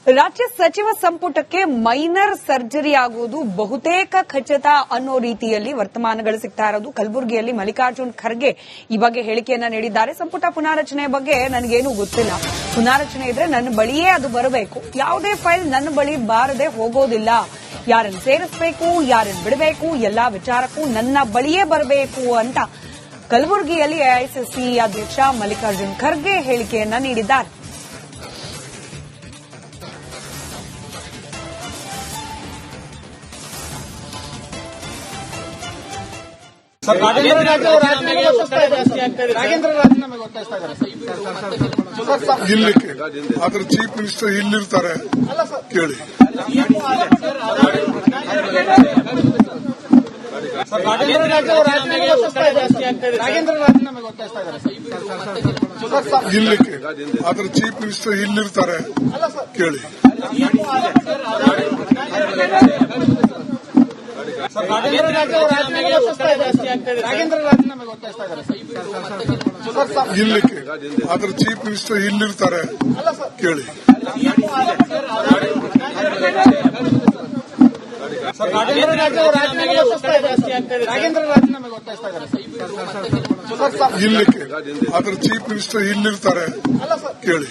ರಾಜ್ಯ ಸಚಿವ ಸಂಪುಟಕ್ಕೆ ಮೈನರ್ ಸರ್ಜರಿ ಆಗುವುದು ಬಹುತೇಕ ಖಚಿತ ಅನ್ನೋ ರೀತಿಯಲ್ಲಿ ವರ್ತಮಾನಗಳು ಸಿಗ್ತಾ ಇರೋದು. ಕಲಬುರಗಿಯಲ್ಲಿ ಮಲ್ಲಿಕಾರ್ಜುನ್ ಖರ್ಗೆ ಈ ಬಗ್ಗೆ ಹೇಳಿಕೆಯನ್ನ ನೀಡಿದ್ದಾರೆ. ಸಂಪುಟ ಪುನಾರಚನೆ ಬಗ್ಗೆ ನನಗೇನು ಗೊತ್ತಿಲ್ಲ, ಪುನಾರಚನೆ ಇದ್ರೆ ನನ್ನ ಬಳಿಯೇ ಅದು ಬರಬೇಕು, ಯಾವುದೇ ಫೈಲ್ ನನ್ನ ಬಳಿ ಬಾರದೆ ಹೋಗೋದಿಲ್ಲ, ಯಾರನ್ನು ಸೇರಿಸಬೇಕು ಯಾರನ್ನು ಬಿಡಬೇಕು ಎಲ್ಲಾ ವಿಚಾರಕ್ಕೂ ನನ್ನ ಬಳಿಯೇ ಬರಬೇಕು ಅಂತ ಕಲಬುರಗಿಯಲ್ಲಿ ಎಐಸಿಸಿ ಅಧ್ಯಕ್ಷ ಮಲ್ಲಿಕಾರ್ಜುನ್ ಖರ್ಗೆ ಹೇಳಿಕೆಯನ್ನ ನೀಡಿದ್ದಾರೆ. ಇಲ್ಲಿಕ್ಕೆ ಆದ್ರೆ ಚೀಫ್ ಮಿನಿಸ್ಟರ್ ಇಲ್ಲಿರ್ತಾರೆ ಕೇಳಿ. ಇಲ್ಲಿಕ್ಕೆ ಆದ್ರೆ ಚೀಫ್ ಮಿನಿಸ್ಟರ್ ಇಲ್ಲಿರ್ತಾರೆ ಕೇಳಿ. ಇಲ್ಲಿಕ್ಕೆ ಆದ್ರೆ ಚೀಫ್ ಮಿನಿಸ್ಟರ್ ಇಲ್ಲಿರ್ತಾರೆ ಕೇಳಿ. ಇಲ್ಲಿಕ್ಕೆ ಆದ್ರೆ ಚೀಫ್ ಮಿನಿಸ್ಟರ್ ಇಲ್ಲಿರ್ತಾರೆ ಕೇಳಿ.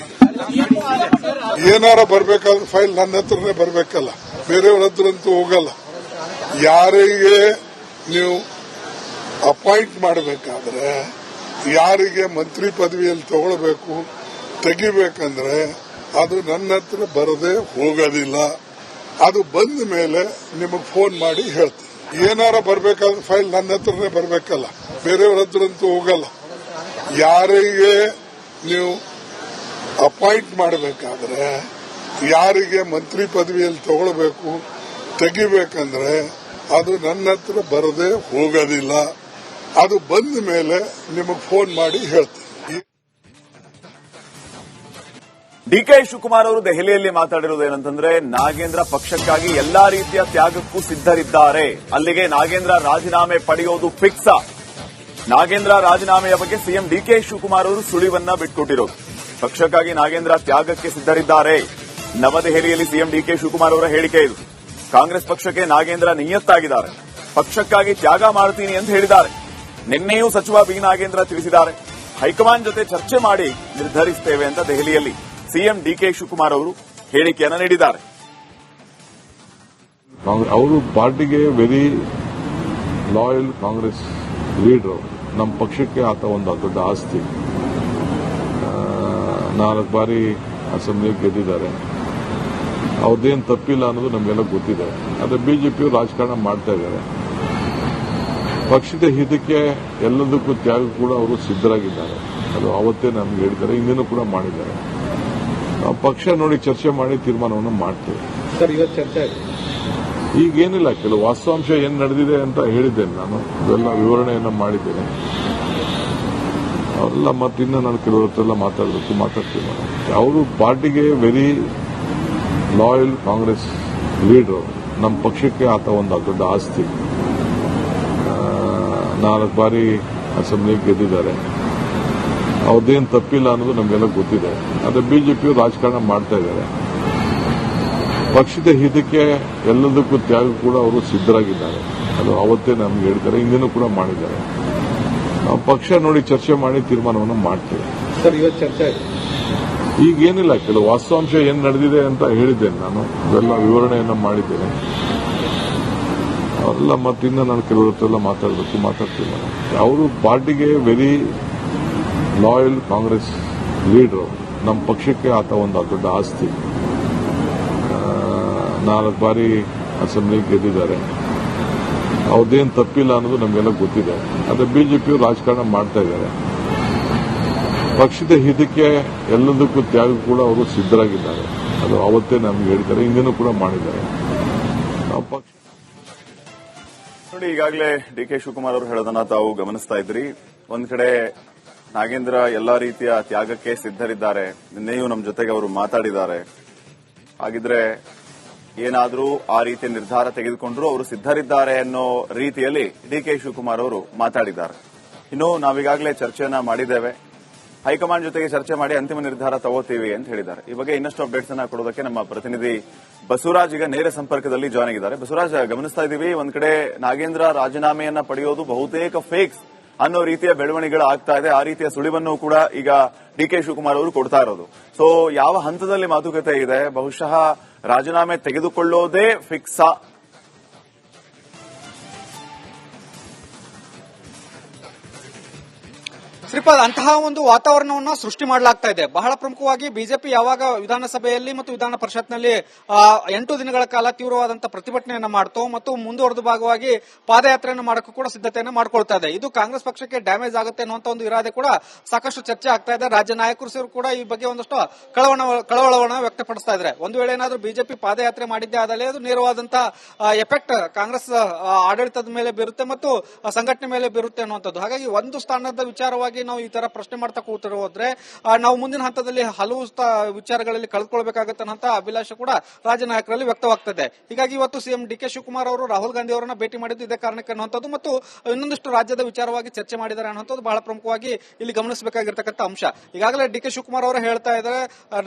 ಏನಾರ ಬರ್ಬೇಕಾದ್ರೆ ಫೈಲ್ ನನ್ನ ಹತ್ರನೇ ಬರ್ಬೇಕಲ್ಲ, ಬೇರೆಯವ್ರ ಹತ್ರಂತೂ ಹೋಗಲ್ಲ. ಯಾರಿಗೆ ನೀವು ಅಪಾಯಿಂಟ್ ಮಾಡಬೇಕಾದ್ರೆ, ಯಾರಿಗೆ ಮಂತ್ರಿ ಪದವಿಯಲ್ಲಿ ತಗೊಳ್ಬೇಕು ತೆಗಿಬೇಕಂದ್ರೆ ಅದು ನನ್ನ ಹತ್ರ ಬರದೆ ಹೋಗೋದಿಲ್ಲ. ಅದು ಬಂದ ಮೇಲೆ ನಿಮಗೆ ಫೋನ್ ಮಾಡಿ ಹೇಳ್ತೀನಿ. ಏನಾರ ಬರ್ಬೇಕಾದ್ರೆ ಫೈಲ್ ನನ್ನ ಹತ್ರನೇ ಬರ್ಬೇಕಲ್ಲ, ಬೇರೆಯವ್ರ ಹತ್ರಂತೂ ಹೋಗಲ್ಲ. ಯಾರಿಗೆ ನೀವು ಅಪಾಯಿಂಟ್ ಮಾಡಬೇಕಾದ್ರೆ, ಯಾರಿಗೆ ಮಂತ್ರಿ ಪದವಿಯಲ್ಲಿ ತಗೊಳ್ಬೇಕು ತೆಗಿಬೇಕಂದ್ರೆ ಅದು ನನ್ನ ಹತ್ರ ಬರದೆ ಹೋಗೋದಿಲ್ಲ. ಅದು ಬಂದ ಮೇಲೆ ನಿಮಗೆ ಫೋನ್ ಮಾಡಿ ಹೇಳ್ತೀನಿ. ಡಿಕೆ ಶಿವಕುಮಾರ್ ಅವರು ದೆಹಲಿಯಲ್ಲಿ ಮಾತಾಡಿರುವುದು ಏನಂತಂದ್ರೆ, ನಾಗೇಂದ್ರ ಪಕ್ಷಕ್ಕಾಗಿ ಎಲ್ಲಾ ರೀತಿಯ ತ್ಯಾಗಕ್ಕೂ ಸಿದ್ದರಿದ್ದಾರೆ. ಅಲ್ಲಿಗೆ ನಾಗೇಂದ್ರ ರಾಜೀನಾಮೆ ಪಡೆಯೋದು ಫಿಕ್ಸ್. ನಾಗೇಂದ್ರ ರಾಜೀನಾಮೆಯ ಬಗ್ಗೆ ಸಿಎಂ ಡಿಕೆ ಶಿವಕುಮಾರ್ ಅವರು ಸುಳಿವನ್ನ ಬಿಟ್ಕೊಟ್ಟಿರೋದು. ಪಕ್ಷಕ್ಕಾಗಿ ನಾಗೇಂದ್ರ ತ್ಯಾಗಕ್ಕೆ ಸಿದ್ದರಿದ್ದಾರೆ. ನವದೆಹಲಿಯಲ್ಲಿ ಸಿಎಂ ಡಿಕೆ ಶಿವಕುಮಾರ್ ಅವರ ಹೇಳಿಕೆ ಇದು. ಕಾಂಗ್ರೆಸ್ ಪಕ್ಷಕ್ಕೆ ನಾಗೇಂದ್ರ ನಿಯತ್ತಾಗಿದ್ದಾರೆ, ಪಕ್ಷಕ್ಕಾಗಿ ತ್ಯಾಗ ಮಾಡ್ತೀನಿ ಅಂತ ಹೇಳಿದ್ದಾರೆ. ನಿನ್ನೆಯೂ ಸಚಿವ ಬಿ ನಾಗೇಂದ್ರ ತಿಳಿಸಿದ್ದಾರೆ, ಹೈಕಮಾಂಡ್ ಜೊತೆ ಚರ್ಚೆ ಮಾಡಿ ನಿರ್ಧರಿಸುತ್ತೇವೆ ಅಂತ ದೆಹಲಿಯಲ್ಲಿ ಸಿಎಂ ಡಿಕೆ ಶಿವಕುಮಾರ್ ಅವರು ಹೇಳಿಕೆಯನ್ನು ನೀಡಿದ್ದಾರೆ. ಅವರು ಪಾರ್ಟಿಗೆ ವೆರಿ ಲಾಯಲ್ ಕಾಂಗ್ರೆಸ್ ಲೀಡರ್. ನಮ್ಮ ಪಕ್ಷಕ್ಕೆ ಆತ ಒಂದು ದೊಡ್ಡ ಆಸ್ತಿ. 4 ಬಾರಿ ಅಸೆಂಬ್ಲಿ ಗೆದ್ದಿದ್ದಾರೆ. ಅವ್ರದ್ದೇನು ತಪ್ಪಿಲ್ಲ ಅನ್ನೋದು ನಮಗೆಲ್ಲ ಗೊತ್ತಿದೆ. ಆದರೆ ಬಿಜೆಪಿಯವರು ರಾಜಕಾರಣ ಮಾಡ್ತಾ ಇದ್ದಾರೆ. ಪಕ್ಷದ ಹಿತಕ್ಕೆ ಎಲ್ಲದಕ್ಕೂ ತ್ಯಾಗ ಕೂಡ ಅವರು ಸಿದ್ದರಾಗಿದ್ದಾರೆ. ಅದು ಅವತ್ತೇ ನಮ್ಗೆ ಹೇಳಿದ್ದಾರೆ, ಹಿಂದಿನೂ ಕೂಡ ಮಾಡಿದ್ದಾರೆ. ನಾವು ಪಕ್ಷ ನೋಡಿ ಚರ್ಚೆ ಮಾಡಿ ತೀರ್ಮಾನವನ್ನು ಮಾಡ್ತೇವೆ. ಸರ್, ಇವತ್ತು ಚರ್ಚೆ ಈಗೇನಿಲ್ಲ, ಕೆಲವು ವಾಸ್ತವಾಂಶ ಏನು ನಡೆದಿದೆ ಅಂತ ಹೇಳಿದ್ದೇನೆ. ನಾನು ಅದೆಲ್ಲ ವಿವರಣೆಯನ್ನು ಮಾಡಿದ್ದೇನೆ. ಅವರೆಲ್ಲ ಮತ್ತಿನ್ನ ನಾನು ಕೆಲವ್ರ ಹತ್ರ ಎಲ್ಲ ಮಾತಾಡ್ತೀನಿ. ಅವರು ಪಾರ್ಟಿಗೆ ವೆರಿ ಲಾಯಲ್ ಕಾಂಗ್ರೆಸ್ ಲೀಡರ್. ನಮ್ಮ ಪಕ್ಷಕ್ಕೆ ಆತ ಒಂದು ದೊಡ್ಡ ಆಸ್ತಿ. 4 ಬಾರಿ ಅಸೆಂಬ್ಲಿ ಗೆದ್ದಿದ್ದಾರೆ. ಅವ್ರದ್ದೇನು ತಪ್ಪಿಲ್ಲ ಅನ್ನೋದು ನಮಗೆಲ್ಲ ಗೊತ್ತಿದೆ. ಆದರೆ ಬಿಜೆಪಿಯವರು ರಾಜಕಾರಣ ಮಾಡ್ತಾ ಇದ್ದಾರೆ. ಪಕ್ಷದ ಹಿತಕ್ಕೆ ಎಲ್ಲದಕ್ಕೂ ತ್ಯಾಗ ಕೂಡ ಅವರು ಸಿದ್ದರಾಗಿದ್ದಾರೆ. ಅದು ಅವತ್ತೇ ನಮ್ಗೆ ಹೇಳಿದ್ದಾರೆ, ಹಿಂದಿನೂ ಕೂಡ ಮಾಡಿದ್ದಾರೆ. ನಾವು ಪಕ್ಷ ನೋಡಿ ಚರ್ಚೆ ಮಾಡಿ ತೀರ್ಮಾನವನ್ನು ಮಾಡ್ತೇವೆ. ಸರ್, ಇವತ್ತು ಚರ್ಚೆ ಈಗೇನಿಲ್ಲ, ಕೆಲವು ವಾಸ್ತವಾಂಶ ಏನು ನಡೆದಿದೆ ಅಂತ ಹೇಳಿದ್ದೇನೆ. ನಾನು ಅದೆಲ್ಲ ವಿವರಣೆಯನ್ನು ಮಾಡಿದ್ದೇನೆ. ಅವರೆಲ್ಲ ಮತ್ತಿನ್ನ ನಾನು ಕೆಲವ್ರ ಹತ್ರ ಎಲ್ಲ ಮಾತಾಡ್ತೀನಿ. ಅವರು ಪಾರ್ಟಿಗೆ ವೆರಿ ಲಾಯಲ್ ಕಾಂಗ್ರೆಸ್ ಲೀಡರ್. ನಮ್ಮ ಪಕ್ಷಕ್ಕೆ ಆತ ಒಂದು ದೊಡ್ಡ ಆಸ್ತಿ. 4 ಬಾರಿ ಅಸೆಂಬ್ಲಿ ಗೆದ್ದಿದ್ದಾರೆ. ಅವ್ರದ್ದೇನು ತಪ್ಪಿಲ್ಲ ಅನ್ನೋದು ನಮಗೆಲ್ಲ ಗೊತ್ತಿದೆ. ಆದರೆ ಬಿಜೆಪಿಯವರು ರಾಜಕಾರಣ ಮಾಡ್ತಾ ಇದ್ದಾರೆ. ಪಕ್ಷದ ಹಿತಕ್ಕೆ ಎಲ್ಲದಕ್ಕೂ ತ್ಯಾಗ ಕೂಡ ಅವರು ಸಿದ್ದರಾಗಿದ್ದಾರೆ. ಅದು ಅವತ್ತೇ ನಮ್ಗೆ ಹೇಳಿದ್ದಾರೆ, ಹಿಂದಿನೂ ಕೂಡ ಮಾಡಿದ್ದಾರೆ. ನಾವು ಪಕ್ಷ ನೋಡಿ, ಈಗಾಗಲೇ ಡಿಕೆ ಶಿವಕುಮಾರ್ ಅವರು ಹೇಳೋದನ್ನ ತಾವು ಗಮನಿಸ್ತಾ ಇದ್ರಿ. ಒಂದ್ ಕಡೆ ನಾಗೇಂದ್ರ ಎಲ್ಲಾ ರೀತಿಯ ತ್ಯಾಗಕ್ಕೆ ಸಿದ್ದರಿದ್ದಾರೆ. ನಿನ್ನೆಯೂ ನಮ್ಮ ಜೊತೆಗೆ ಅವರು ಮಾತಾಡಿದ್ದಾರೆ. ಹಾಗಿದ್ರೆ ಏನಾದರೂ ಆ ರೀತಿಯ ನಿರ್ಧಾರ ತೆಗೆದುಕೊಂಡ್ರು ಅವರು ಸಿದ್ದರಿದ್ದಾರೆ ಅನ್ನೋ ರೀತಿಯಲ್ಲಿ ಡಿಕೆ ಶಿವಕುಮಾರ್ ಅವರು ಮಾತಾಡಿದ್ದಾರೆ. ಇನ್ನು ನಾವೀಗಾಗಲೇ ಚರ್ಚೆಯನ್ನ ಮಾಡಿದ್ದೇವೆ. ಹೈಕಮಾಂಡ್ ಜೊತೆಗೆ ಚರ್ಚೆ ಮಾಡಿ ಅಂತಿಮ ನಿರ್ಧಾರ ತಗೋತೀವಿ ಅಂತ ಹೇಳಿದ್ದಾರೆ. ಈ ಬಗ್ಗೆ ಇನ್ನಷ್ಟು ಅಪ್ಡೇಟ್ಸ್ ಅನ್ನ ಕೊಡೋದಕ್ಕೆ ನಮ್ಮ ಪ್ರತಿನಿಧಿ ಬಸವರಾಜ್ ಈಗ ನೇರ ಸಂಪರ್ಕದಲ್ಲಿ ಜಾಯ್ನ್ ಆಗಿದ್ದಾರೆ. ಬಸವರಾಜ್, ಗಮನಿಸ್ತಾ ಇದ್ದೀವಿ ಒಂದ್ ಕಡೆ ನಾಗೇಂದ್ರ ರಾಜೀನಾಮೆಯನ್ನ ಪಡೆಯೋದು ಬಹುತೇಕ ಫೇಕ್ಸ್ ಅನ್ನೋ ರೀತಿಯ ಬೆಳವಣಿಗೆಗಳು ಆಗ್ತಾ ಇದೆ. ಆ ರೀತಿಯ ಸುಳಿವನ್ನು ಕೂಡ ಈಗ ಡಿ.ಕೆ. ಶಿವಕುಮಾರ್ ಅವರು ಕೊಡ್ತಾ ಇರೋದು. ಸೊ ಯಾವ ಹಂತದಲ್ಲಿ ಮಾತುಕತೆ ಇದೆ? ಬಹುಶಃ ರಾಜೀನಾಮೆ ತೆಗೆದುಕೊಳ್ಳೋದೇ ಫಿಕ್ಸಾ? ಶ್ರೀಪಾದ್, ಅಂತಹ ಒಂದು ವಾತಾವರಣವನ್ನ ಸೃಷ್ಟಿ ಮಾಡಲಾಗ್ತಾ ಇದೆ. ಬಹಳ ಪ್ರಮುಖವಾಗಿ ಬಿಜೆಪಿ ಯಾವಾಗ ವಿಧಾನಸಭೆಯಲ್ಲಿ ಮತ್ತು ವಿಧಾನ ಪರಿಷತ್ನಲ್ಲಿ 8 ದಿನಗಳ ಕಾಲ ತೀವ್ರವಾದಂತಹ ಪ್ರತಿಭಟನೆಯನ್ನ ಮಾಡ್ತೋ ಮತ್ತು ಮುಂದುವರೆದ ಭಾಗವಾಗಿ ಪಾದಯಾತ್ರೆಯನ್ನು ಮಾಡಕ್ಕೂ ಕೂಡ ಸಿದ್ಧತೆಯನ್ನು ಮಾಡ್ಕೊಳ್ತಾ ಇದೆ. ಇದು ಕಾಂಗ್ರೆಸ್ ಪಕ್ಷಕ್ಕೆ ಡ್ಯಾಮೇಜ್ ಆಗುತ್ತೆ ಅನ್ನುವಂತ ಒಂದು ಇರಾದೆ ಕೂಡ ಸಾಕಷ್ಟು ಚರ್ಚೆ ಆಗ್ತಾ ಇದೆ. ರಾಜ್ಯ ನಾಯಕರು ಕೂಡ ಈ ಬಗ್ಗೆ ಒಂದಷ್ಟು ಕಳವಳವನ್ನ ವ್ಯಕ್ತಪಡಿಸ್ತಾ ಇದ್ದಾರೆ. ಒಂದು ವೇಳೆ ಏನಾದರೂ ಬಿಜೆಪಿ ಪಾದಯಾತ್ರೆ ಮಾಡಿದ್ದೇ ಆದಲ್ಲಿ ಅದು ನೇರವಾದಂತಹ ಎಫೆಕ್ಟ್ ಕಾಂಗ್ರೆಸ್ ಆಡಳಿತದ ಮೇಲೆ ಬೀರುತ್ತೆ ಮತ್ತು ಸಂಘಟನೆ ಮೇಲೆ ಬೀರುತ್ತೆ ಅನ್ನುವಂಥದ್ದು. ಹಾಗಾಗಿ ಒಂದು ಸ್ಥಾನದ ವಿಚಾರವಾಗಿ ನಾವು ಈ ತರ ಪ್ರಶ್ನೆ ಮಾಡ್ತಾ ಕೂತಿರೋದ್ರೆ ನಾವು ಮುಂದಿನ ಹಂತದಲ್ಲಿ ಹಲವು ವಿಚಾರಗಳಲ್ಲಿ ಕಳೆದುಕೊಳ್ಬೇಕಾಗುತ್ತೆ ಅನ್ನೋ ಅಭಿಲಾಷೆ ಕೂಡ ರಾಜ್ಯ ನಾಯಕರಲ್ಲಿ ವ್ಯಕ್ತವಾಗ್ತದೆ. ಹೀಗಾಗಿ ಇವತ್ತು ಸಿಎಂ ಡಿ.ಕೆ. ಶಿವಕುಮಾರ್ ಅವರು ರಾಹುಲ್ ಗಾಂಧಿ ಅವರನ್ನ ಭೇಟಿ ಮಾಡಿದ್ದು ಇದೇ ಕಾರಣಕ್ಕೆ ಅನ್ನುವಂಥದ್ದು ಮತ್ತು ಇನ್ನೊಂದಿಷ್ಟು ರಾಜ್ಯದ ವಿಚಾರವಾಗಿ ಚರ್ಚೆ ಮಾಡಿದ್ದಾರೆ ಅನ್ನುವಂಥದ್ದು ಬಹಳ ಪ್ರಮುಖವಾಗಿ ಇಲ್ಲಿ ಗಮನಿಸಬೇಕಾಗಿರ್ತಕ್ಕಂಥ ಅಂಶ. ಈಗಾಗಲೇ ಡಿ.ಕೆ. ಶಿವಕುಮಾರ್ ಅವರು ಹೇಳ್ತಾ ಇದ್ದಾರೆ,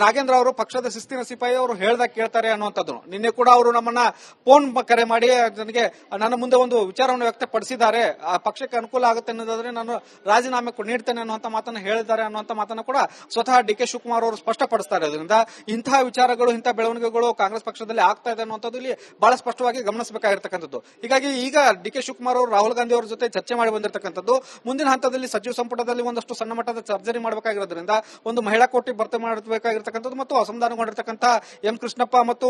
ನಾಗೇಂದ್ರ ಅವರು ಪಕ್ಷದ ಶಿಸ್ತಿನ ಸಿಪಾಯಿ, ಅವರು ಹೇಳ್ದಾಗ ಕೇಳ್ತಾರೆ ಅನ್ನುವಂಥದ್ದು. ನಿನ್ನೆ ಕೂಡ ಅವರು ನಮ್ಮನ್ನ ಫೋನ್ ಕರೆ ಮಾಡಿ ನನಗೆ ನನ್ನ ಮುಂದೆ ಒಂದು ವಿಚಾರವನ್ನು ವ್ಯಕ್ತಪಡಿಸಿದ್ದಾರೆ. ಆ ಪಕ್ಷಕ್ಕೆ ಅನುಕೂಲ ಆಗುತ್ತೆ ಅನ್ನೋದಾದ್ರೆ ನಾನು ರಾಜೀನಾಮೆ ನೀಡ್ತೇನೆ ಅನ್ನುವಂತ ಮಾತನ್ನು ಹೇಳಿದ್ದಾರೆ ಅನ್ನುವಂತ ಮಾತನ್ನು ಕೂಡ ಸ್ವತಃ ಡಿ.ಕೆ. ಶಿವಕುಮಾರ್ ಅವರು ಸ್ಪಷ್ಟಪಡಿಸ್ತಾ ಇರೋದ್ರಿಂದ ಇಂತಹ ವಿಚಾರಗಳು, ಇಂತಹ ಬೆಳವಣಿಗೆಗಳು ಕಾಂಗ್ರೆಸ್ ಪಕ್ಷದಲ್ಲಿ ಆಗ್ತಾ ಇದೆ ಅನ್ನುವಂಥದ್ದು ಇಲ್ಲಿ ಬಹಳ ಸ್ಪಷ್ಟವಾಗಿ ಗಮನಿಸಬೇಕಾಗಿರ್ತಕ್ಕಂಥದ್ದು. ಹೀಗಾಗಿ ಈಗ ಡಿ.ಕೆ. ಶಿವಕುಮಾರ್ ಅವರು ರಾಹುಲ್ ಗಾಂಧಿ ಅವರ ಜೊತೆ ಚರ್ಚೆ ಮಾಡಿ ಬಂದಿರತಕ್ಕಂಥದ್ದು. ಮುಂದಿನ ಹಂತದಲ್ಲಿ ಸಚಿವ ಸಂಪುಟದಲ್ಲಿ ಒಂದಷ್ಟು ಸಣ್ಣ ಮಟ್ಟದ ಸರ್ಜರಿ ಮಾಡಬೇಕಾಗಿರೋದ್ರಿಂದ ಒಂದು ಮಹಿಳಾ ಕೋಟಿ ಭರ್ತಿ ಮಾಡಬೇಕಾಗಿರ್ತಕ್ಕಂಥದ್ದು ಮತ್ತು ಅಸಮಾಧಾನಗೊಂಡಿರ್ತಕ್ಕಂಥ ಎಂ ಕೃಷ್ಣಪ್ಪ ಮತ್ತು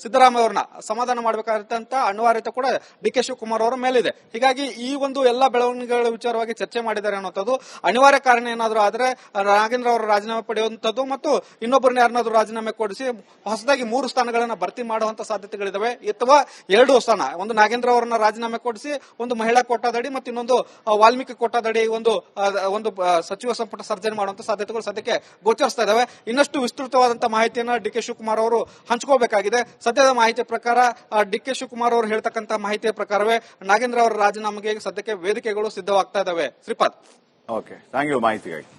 ಸಿದ್ದರಾಮಯ್ಯ ಅವರನ್ನ ಸಮಾಧಾನ ಮಾಡಬೇಕಾಗಿರ್ತಕ್ಕಂಥ ಅನಿವಾರ್ಯತೆ ಕೂಡ ಡಿ.ಕೆ. ಶಿವಕುಮಾರ್ ಅವರ ಮೇಲಿದೆ. ಹೀಗಾಗಿ ಈ ಒಂದು ಎಲ್ಲಾ ಬೆಳವಣಿಗೆಗಳ ವಿಚಾರವಾಗಿ ಚರ್ಚೆ ಮಾಡಿದ್ದಾರೆ ಅನ್ನುವಂಥದ್ದು. ಅನಿವಾರ್ಯ ಕಾರಣ ಏನಾದರೂ ಆದ್ರೆ ನಾಗೇಂದ್ರ ಅವರು ರಾಜೀನಾಮೆ ಪಡೆಯುವಂತದ್ದು ಮತ್ತು ಇನ್ನೊಬ್ಬರನ್ನ ಯಾರನ್ನಾದ್ರೂ ರಾಜೀನಾಮೆ ಕೊಡಿಸಿ ಹೊಸದಾಗಿ 3 ಸ್ಥಾನಗಳನ್ನ ಭರ್ತಿ ಮಾಡುವಂತ ಸಾಧ್ಯತೆಗಳಿದಾವೆ. ಅಥವಾ 2 ಸ್ಥಾನ, ಒಂದು ನಾಗೇಂದ್ರ ಅವರನ್ನ ರಾಜೀನಾಮೆ ಕೊಡಿಸಿ ಒಂದು ಮಹಿಳಾ ಕೋಟಾದಡಿ ಮತ್ತು ಇನ್ನೊಂದು ವಾಲ್ಮೀಕಿ ಕೋಟಾದಡಿ ಒಂದು ಸಚಿವ ಸಂಪುಟ ಸರ್ಜನೆ ಮಾಡುವಂತ ಸಾಧ್ಯತೆಗಳು ಸದ್ಯಕ್ಕೆ ಗೋಚರಿಸ್ತಾ ಇದಾವೆ. ಇನ್ನಷ್ಟು ವಿಸ್ತೃತವಾದಂತಹ ಮಾಹಿತಿಯನ್ನ ಡಿ.ಕೆ. ಶಿವಕುಮಾರ್ ಅವರು ಹಂಚ್ಕೋಬೇಕಾಗಿದೆ. ಸದ್ಯದ ಮಾಹಿತಿಯ ಪ್ರಕಾರ ಡಿ.ಕೆ. ಶಿವಕುಮಾರ್ ಅವರು ಹೇಳ್ತಕ್ಕಂತಹ ಮಾಹಿತಿಯ ಪ್ರಕಾರವೇ ನಾಗೇಂದ್ರ ಅವರ ರಾಜೀನಾಮೆಗೆ ಸದ್ಯಕ್ಕೆ ವೇದಿಕೆಗಳು ಸಿದ್ಧವಾಗ್ತಾ ಇದಾವೆ. ಶ್ರೀಪಾದ್, ಓಕೆ, ಥ್ಯಾಂಕ್ ಯು ಮಾಹಿತಿಗಾಗಿ.